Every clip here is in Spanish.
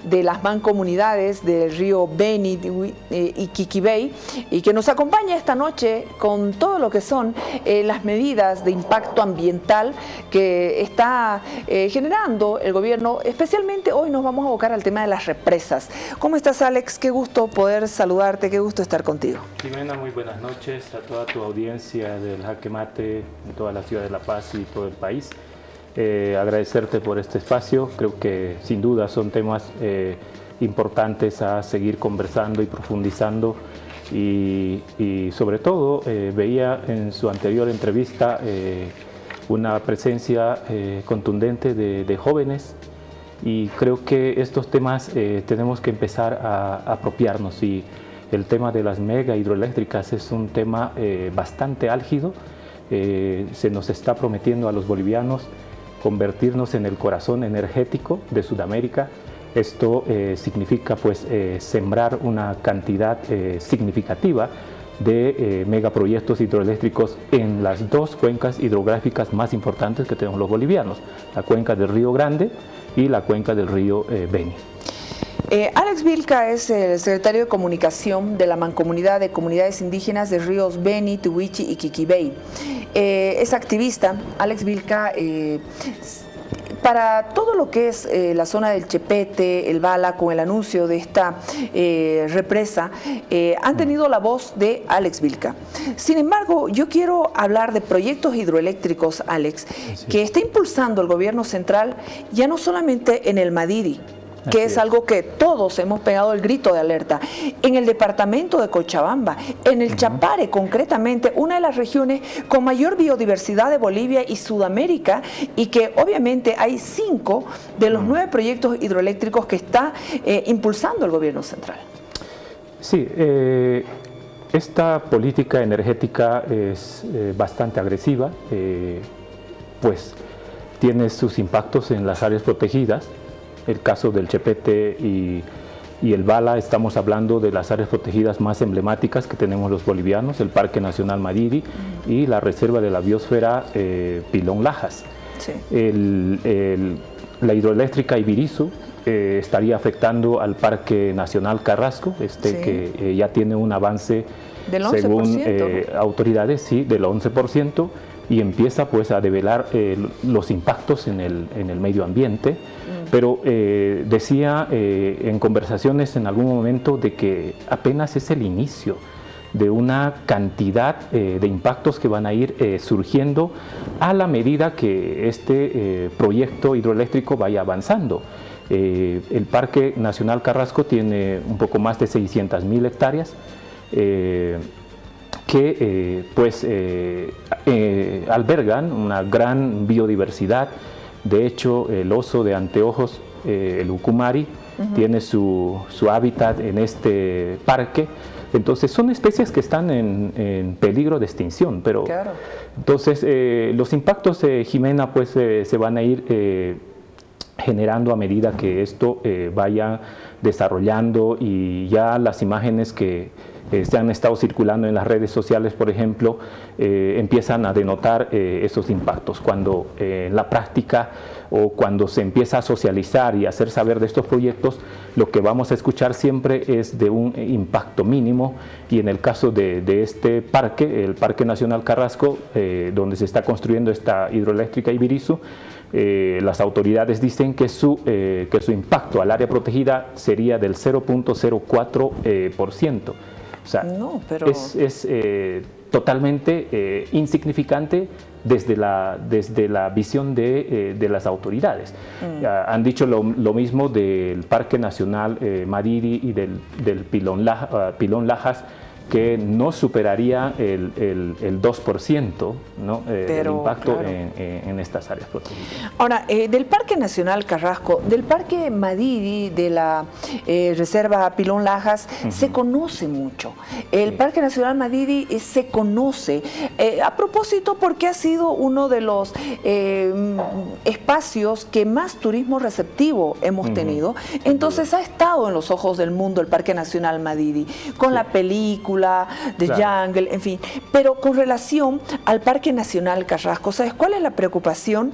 De las mancomunidades del río Beni y Quiquibey, y que nos acompaña esta noche con todo lo que son las medidas de impacto ambiental que está generando el gobierno. Especialmente hoy nos vamos a abocar al tema de las represas. ¿Cómo estás, Alex? Qué gusto poder saludarte, qué gusto estar contigo. Jimena, muy buenas noches a toda tu audiencia del Jaque Mate, en toda la ciudad de La Paz y todo el país. Agradecerte por este espacio. Creo que sin duda son temas importantes a seguir conversando y profundizando, y sobre todo veía en su anterior entrevista una presencia contundente de jóvenes, y creo que estos temas tenemos que empezar a apropiarnos, y el tema de las mega hidroeléctricas es un tema bastante álgido. Se nos está prometiendo a los bolivianos convertirnos en el corazón energético de Sudamérica. Esto significa pues sembrar una cantidad significativa de megaproyectos hidroeléctricos en las dos cuencas hidrográficas más importantes que tenemos los bolivianos, la cuenca del Río Grande y la cuenca del río Beni. Alex Vilca es el secretario de Comunicación de la Mancomunidad de Comunidades Indígenas de ríos Beni, Tuichi y Quiquibey. Es activista. Alex Vilca, para todo lo que es la zona del Chepete, el Bala, con el anuncio de esta represa, han tenido la voz de Alex Vilca. Sin embargo, yo quiero hablar de proyectos hidroeléctricos, Alex, que está impulsando el gobierno central, ya no solamente en el Madidi, que es algo que todos hemos pegado el grito de alerta, en el departamento de Cochabamba, en el Chapare concretamente, una de las regiones con mayor biodiversidad de Bolivia y Sudamérica, y que obviamente hay 5 de los 9 proyectos hidroeléctricos que está impulsando el gobierno central. Sí, esta política energética es bastante agresiva, pues tiene sus impactos en las áreas protegidas. El caso del Chepete y el Bala, estamos hablando de las áreas protegidas más emblemáticas que tenemos los bolivianos, el Parque Nacional Madidi y la Reserva de la Biosfera Pilón Lajas. Sí. La hidroeléctrica Ibirizu estaría afectando al Parque Nacional Carrasco, sí, que ya tiene un avance, del 11%, según autoridades, sí, del 11%, y empieza pues a develar los impactos en el medio ambiente. Pero decía en conversaciones en algún momento de que apenas es el inicio de una cantidad de impactos que van a ir surgiendo a la medida que este proyecto hidroeléctrico vaya avanzando. El Parque Nacional Carrasco tiene un poco más de 600.000 hectáreas, que albergan una gran biodiversidad. De hecho, el oso de anteojos, el ucumari, tiene su hábitat en este parque. Entonces son especies que están en peligro de extinción, pero claro. Entonces los impactos, Jimena, pues se van a ir generando a medida que esto vaya desarrollando, y ya las imágenes que se han estado circulando en las redes sociales, por ejemplo, empiezan a denotar esos impactos. Cuando en la práctica, o cuando se empieza a socializar y a hacer saber de estos proyectos, lo que vamos a escuchar siempre es de un impacto mínimo, y en el caso de este parque, el Parque Nacional Carrasco, donde se está construyendo esta hidroeléctrica Ibirizu, las autoridades dicen que su impacto al área protegida sería del 0.04%. O sea, no, pero es totalmente insignificante desde la visión de las autoridades. Han dicho lo mismo del Parque Nacional Madidi y del Pilón Lajas, que no superaría el 2%, ¿no? El impacto, claro, en estas áreas protegidas. Ahora, del Parque Nacional Carrasco, del Parque Madidi, de la Reserva Pilón Lajas, se conoce mucho. El Parque Nacional Madidi se conoce, a propósito, porque ha sido uno de los espacios que más turismo receptivo hemos tenido. Entonces ha estado en los ojos del mundo el Parque Nacional Madidi, con la película, Úrsula, de Jungle, en fin. Pero con relación al Parque Nacional Carrasco, ¿sabes cuál es la preocupación,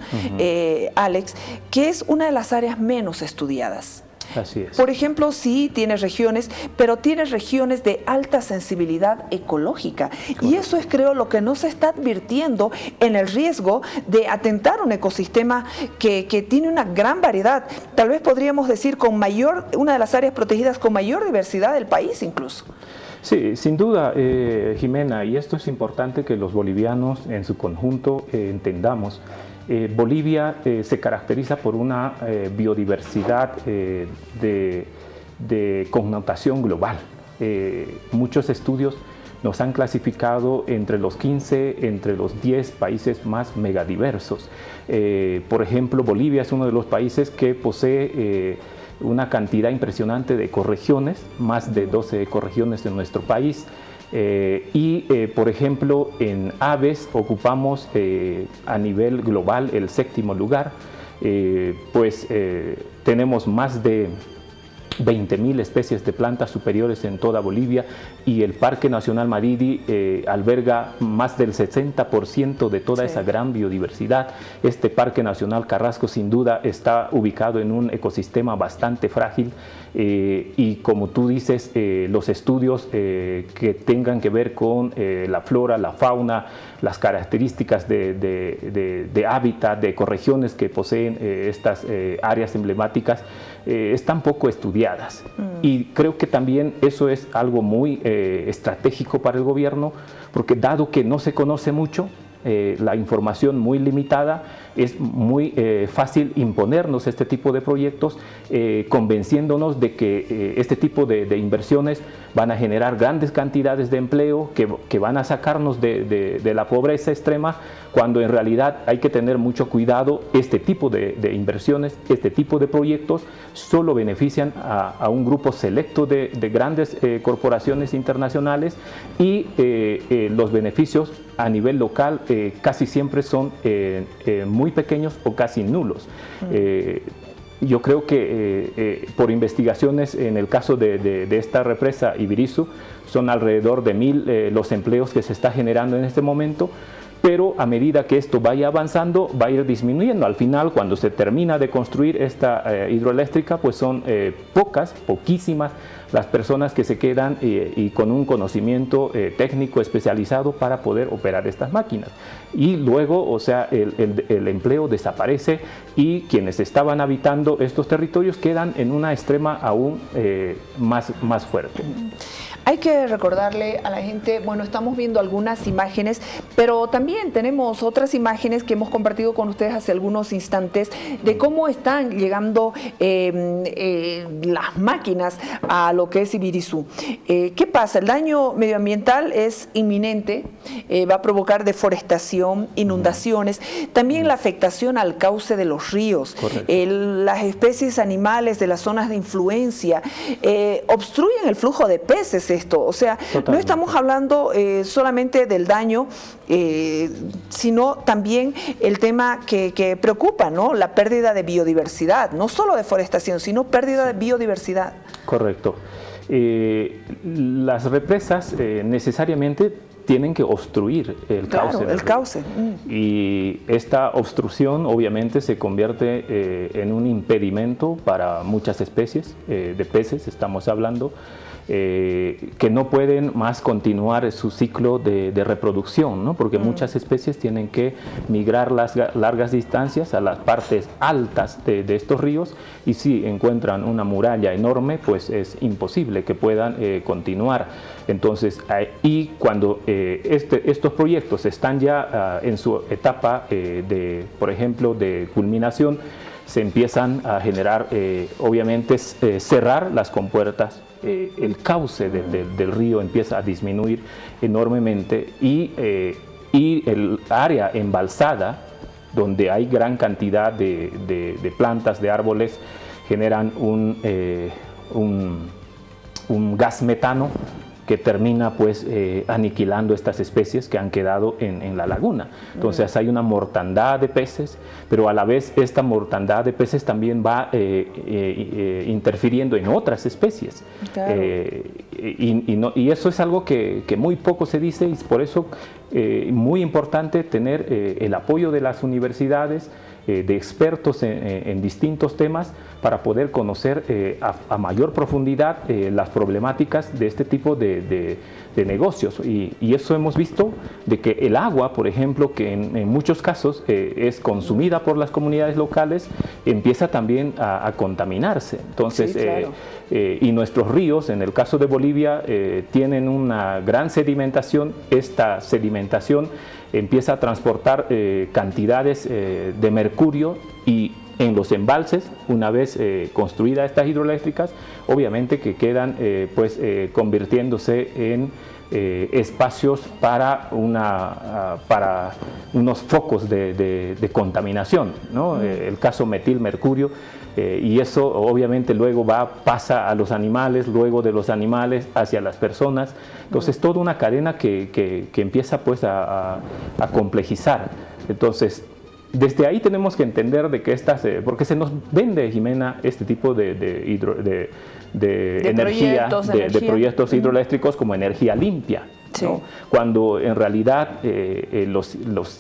Alex? Que es una de las áreas menos estudiadas. Así es. Por ejemplo, sí tiene regiones, pero tiene regiones de alta sensibilidad ecológica. Correcto. Y eso es, creo, lo que no se está advirtiendo en el riesgo de atentar un ecosistema que tiene una gran variedad. Tal vez podríamos decir una de las áreas protegidas con mayor diversidad del país incluso. Sí, sin duda, Jimena, y esto es importante que los bolivianos en su conjunto entendamos. Bolivia se caracteriza por una biodiversidad de connotación global. Muchos estudios nos han clasificado entre los 15, entre los 10 países más megadiversos. Por ejemplo, Bolivia es uno de los países que posee una cantidad impresionante de ecorregiones, más de 12 ecorregiones en nuestro país. Por ejemplo, en aves ocupamos a nivel global el 7º lugar, tenemos más de 20.000 especies de plantas superiores en toda Bolivia, y el Parque Nacional Maridi alberga más del 60% de toda esa gran biodiversidad. Este Parque Nacional Carrasco sin duda está ubicado en un ecosistema bastante frágil, y como tú dices, los estudios que tengan que ver con la flora, la fauna, las características de hábitat, de ecorregiones que poseen estas áreas emblemáticas, están poco estudiadas. Y creo que también eso es algo muy estratégico para el gobierno, porque dado que no se conoce mucho, la información muy limitada, es muy fácil imponernos este tipo de proyectos, convenciéndonos de que este tipo de inversiones van a generar grandes cantidades de empleo, que van a sacarnos de la pobreza extrema, cuando en realidad hay que tener mucho cuidado. Este tipo de inversiones, este tipo de proyectos solo benefician a un grupo selecto de grandes corporaciones internacionales, y los beneficios a nivel local casi siempre son muy pequeños o casi nulos. Yo creo que por investigaciones en el caso de esta represa Ibirizu, son alrededor de 1.000 los empleos que se está generando en este momento, pero a medida que esto vaya avanzando, va a ir disminuyendo. Al final, cuando se termina de construir esta hidroeléctrica, pues son poquísimas las personas que se quedan y con un conocimiento técnico especializado para poder operar estas máquinas. Y luego, o sea, el empleo desaparece, y quienes estaban habitando estos territorios quedan en una extrema aún más fuerte. Hay que recordarle a la gente, bueno, estamos viendo algunas imágenes, pero también tenemos otras imágenes que hemos compartido con ustedes hace algunos instantes de cómo están llegando las máquinas a lo que es Ibirizu. ¿Qué pasa? El daño medioambiental es inminente, va a provocar deforestación, inundaciones, también la afectación al cauce de los ríos, las especies animales de las zonas de influencia, obstruyen el flujo de peces. O sea, totalmente. No estamos hablando solamente del daño, sino también el tema que preocupa, ¿no? La pérdida de biodiversidad, no solo deforestación, sino pérdida de biodiversidad. Correcto. Las represas necesariamente tienen que obstruir el cauce. Claro, el cauce. Y esta obstrucción obviamente se convierte en un impedimento para muchas especies de peces, estamos hablando, que no pueden más continuar su ciclo de reproducción, ¿no? Porque muchas especies tienen que migrar las largas distancias a las partes altas de estos ríos, y si encuentran una muralla enorme, pues es imposible que puedan continuar. Entonces, y cuando estos proyectos están ya en su etapa por ejemplo, de culminación, se empiezan a generar, obviamente, cerrar las compuertas, el cauce del río empieza a disminuir enormemente, y el área embalsada, donde hay gran cantidad de plantas, de árboles, generan un gas metano que termina pues aniquilando estas especies que han quedado en la laguna. Entonces hay una mortandad de peces, pero a la vez esta mortandad de peces también va interfiriendo en otras especies. Claro. Y eso es algo que muy poco se dice, y por eso muy importante tener el apoyo de las universidades, de expertos en distintos temas, para poder conocer a mayor profundidad las problemáticas de este tipo de negocios. Y eso hemos visto, de que el agua, por ejemplo, que en muchos casos es consumida por las comunidades locales, empieza también a contaminarse. Entonces, sí, claro. Y nuestros ríos, en el caso de Bolivia, tienen una gran sedimentación. Esta sedimentación empieza a transportar cantidades de mercurio, y en los embalses, una vez construidas estas hidroeléctricas, obviamente que quedan convirtiéndose en espacios para unos focos de contaminación, ¿no? El caso metilmercurio, y eso obviamente luego pasa a los animales, luego de los animales hacia las personas. Entonces toda una cadena que empieza pues a complejizar. Entonces desde ahí tenemos que entender de que porque se nos vende, Jimena, este tipo de energía, de proyectos hidroeléctricos como energía limpia, sí, ¿no? Cuando en realidad los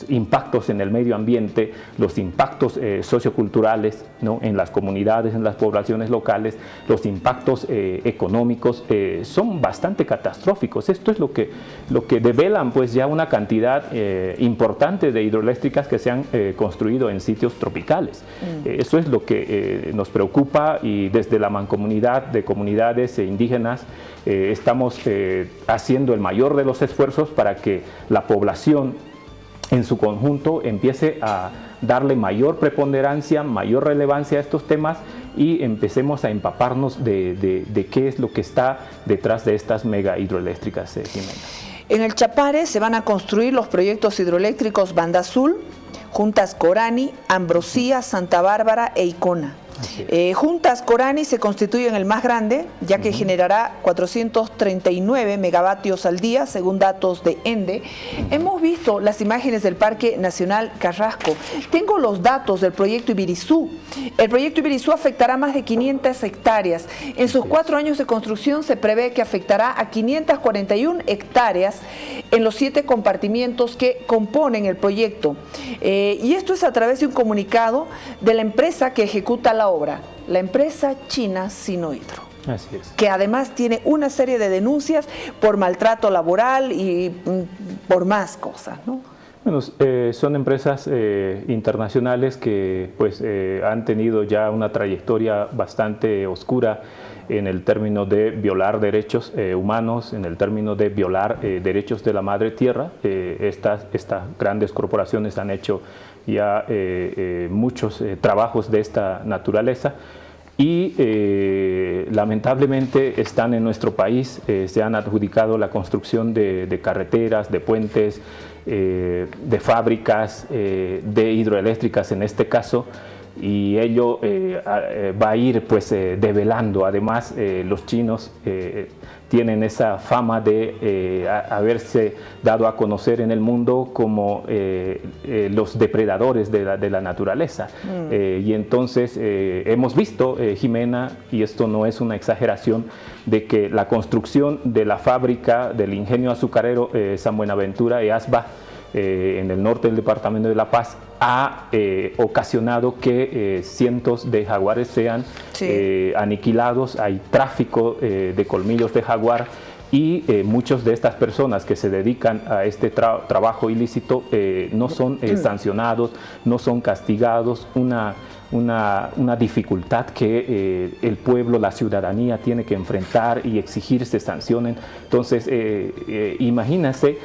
impactos en el medio ambiente, los impactos socioculturales, ¿no?, en las comunidades, en las poblaciones locales, los impactos económicos son bastante catastróficos. Esto es lo que develan pues ya una cantidad importante de hidroeléctricas que se han construido en sitios tropicales. Eso es lo que nos preocupa, y desde la mancomunidad de comunidades indígenas estamos haciendo el mayor de los esfuerzos para que la población en su conjunto empiece a darle mayor preponderancia, mayor relevancia a estos temas, y empecemos a empaparnos de qué es lo que está detrás de estas mega hidroeléctricas, Jimena. En el Chapare se van a construir los proyectos hidroeléctricos Banda Azul, Juntas Corani, Ambrosía, Santa Bárbara e Icona. Juntas Corani se constituye en el más grande, ya que generará 439 megavatios al día, según datos de ENDE. Hemos visto las imágenes del Parque Nacional Carrasco. Tengo los datos del proyecto Ibirizú. El proyecto Ibirizú afectará más de 500 hectáreas. En sus 4 años de construcción se prevé que afectará a 541 hectáreas en los 7 compartimientos que componen el proyecto. Y esto es a través de un comunicado de la empresa que ejecuta la obra, la empresa china Sinohydro. Así es. Que además tiene una serie de denuncias por maltrato laboral y por más cosas, ¿no? Bueno, son empresas internacionales que pues han tenido ya una trayectoria bastante oscura en el término de violar derechos humanos, en el término de violar derechos de la madre tierra. Estas grandes corporaciones han hecho ya muchos trabajos de esta naturaleza, y lamentablemente están en nuestro país. Se han adjudicado la construcción de carreteras, de puentes, de fábricas, de hidroeléctricas en este caso, y ello va a ir pues develando. Además los chinos tienen esa fama de haberse dado a conocer en el mundo como los depredadores de la naturaleza. Y entonces hemos visto, Jimena, y esto no es una exageración, de que la construcción de la fábrica del ingenio azucarero San Buenaventura, EASBA, en el norte del departamento de La Paz, ha ocasionado que cientos de jaguares sean aniquilados. Hay tráfico de colmillos de jaguar, y muchos de estas personas que se dedican a este trabajo ilícito no son sancionados, no son castigados. Una dificultad que el pueblo, la ciudadanía tiene que enfrentar y exigir se sancionen. Entonces, imagínense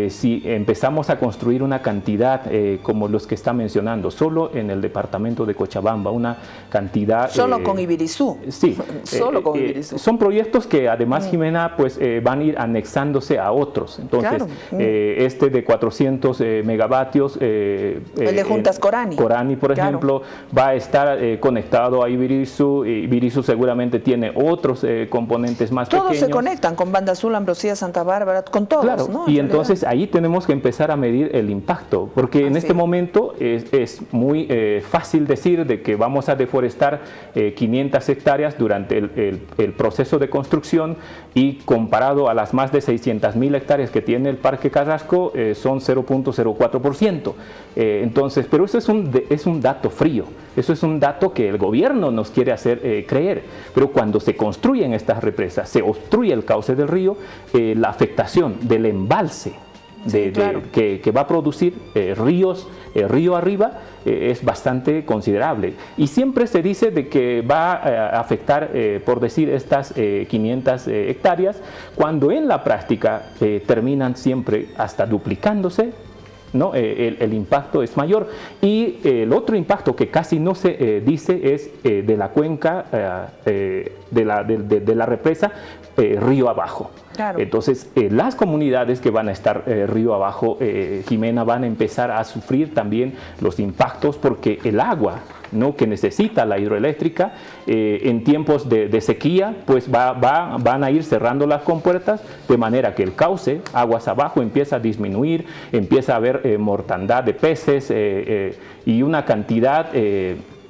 si empezamos a construir una cantidad como los que está mencionando, solo en el departamento de Cochabamba, una cantidad... Solo con Ibirizú. Sí. Solo con Ibirizú. Son proyectos que además, Jimena, pues van a ir anexándose a otros. Entonces, claro. Este de 400 megavatios, el de Juntas Corani. Corani, por ejemplo, va a estar conectado a Ibirizu. Ibirizu seguramente tiene otros componentes más pequeños. Todos se conectan con Banda Azul, Ambrosía, Santa Bárbara, con todos, claro, ¿no? Y entonces ahí tenemos que empezar a medir el impacto, porque en este momento es muy fácil decir de que vamos a deforestar 500 hectáreas durante el proceso de construcción, y comparado a las más de 600.000 hectáreas que tiene el Parque Carrasco, son 0.04%. Entonces, pero eso es un dato frío, eso es un dato que el gobierno nos quiere hacer creer, pero cuando se construyen estas represas, se obstruye el cauce del río, la afectación del embalse claro, que va a producir río arriba, es bastante considerable. Y siempre se dice de que va a afectar, por decir, estas 500 hectáreas, cuando en la práctica terminan siempre hasta duplicándose, ¿no? El impacto es mayor. Y el otro impacto que casi no se dice es de la cuenca de la represa río abajo. Claro. Entonces, las comunidades que van a estar río abajo, Jimena, van a empezar a sufrir también los impactos, porque el agua, ¿no?, que necesita la hidroeléctrica en tiempos de sequía, pues van a ir cerrando las compuertas, de manera que el cauce, aguas abajo, empieza a disminuir, empieza a haber mortandad de peces y una cantidad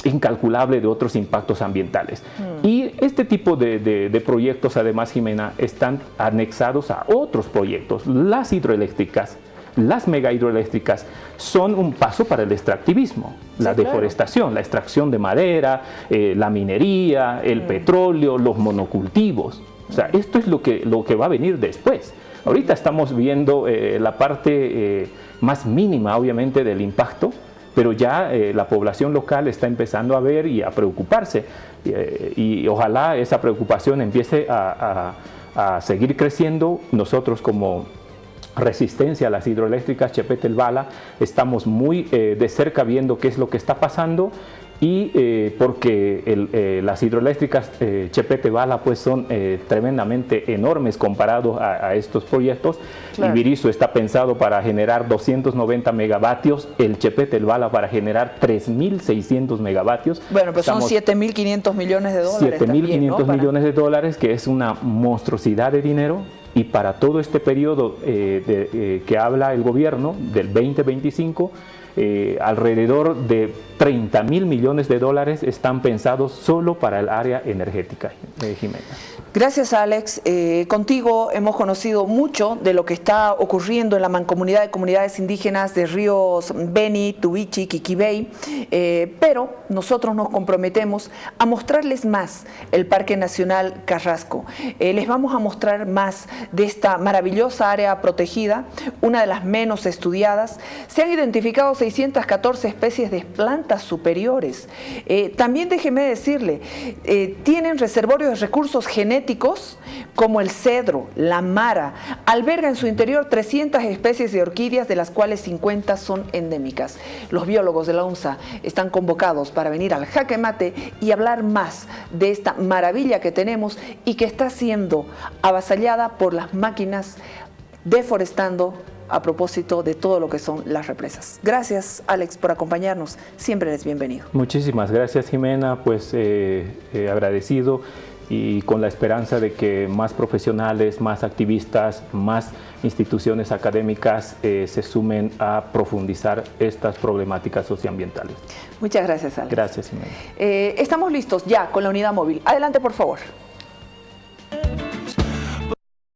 incalculable de otros impactos ambientales. Y este tipo de proyectos, además, Jimena, están anexados a otros proyectos. Las hidroeléctricas, las mega hidroeléctricas, son un paso para el extractivismo, la deforestación, la extracción de madera, la minería, el petróleo, los monocultivos. O sea, esto es lo que va a venir después. Ahorita estamos viendo la parte más mínima, obviamente, del impacto, pero ya la población local está empezando a ver y a preocuparse, y ojalá esa preocupación empiece a seguir creciendo. Nosotros, como Resistencia a las Hidroeléctricas Chepete El Bala, estamos muy de cerca viendo qué es lo que está pasando, y porque las hidroeléctricas Chepete Bala pues son tremendamente enormes comparados a estos proyectos. Claro. Ibirizu está pensado para generar 290 megavatios, el Chepete El Bala para generar 3.600 megavatios. Bueno, pues son 7.500 millones de dólares. 7.500 millones de dólares, que es una monstruosidad de dinero. Y para todo este periodo que habla el gobierno, del 2025, alrededor de 30.000 millones de dólares están pensados solo para el área energética, Jimena. Gracias, Alex. Contigo hemos conocido mucho de lo que está ocurriendo en la mancomunidad de comunidades indígenas de ríos Beni, Tubichi, Quiquibey, pero nosotros nos comprometemos a mostrarles más el Parque Nacional Carrasco. Les vamos a mostrar más de esta maravillosa área protegida, una de las menos estudiadas. Se han identificado 614 especies de plantas superiores. También déjeme decirle, tienen reservorios de recursos genéticos como el cedro, la mara. Alberga en su interior 300 especies de orquídeas, de las cuales 50 son endémicas. Los biólogos de la UNSA están convocados para venir al Jaque Mate y hablar más de esta maravilla que tenemos y que está siendo avasallada por las máquinas, deforestando a propósito de todo lo que son las represas. Gracias, Alex, por acompañarnos. Siempre eres bienvenido. Muchísimas gracias, Jimena. Pues agradecido, y con la esperanza de que más profesionales, más activistas, más instituciones académicas se sumen a profundizar estas problemáticas socioambientales. Muchas gracias, Alex. Gracias, Jimena. Estamos listos ya con la unidad móvil. Adelante, por favor.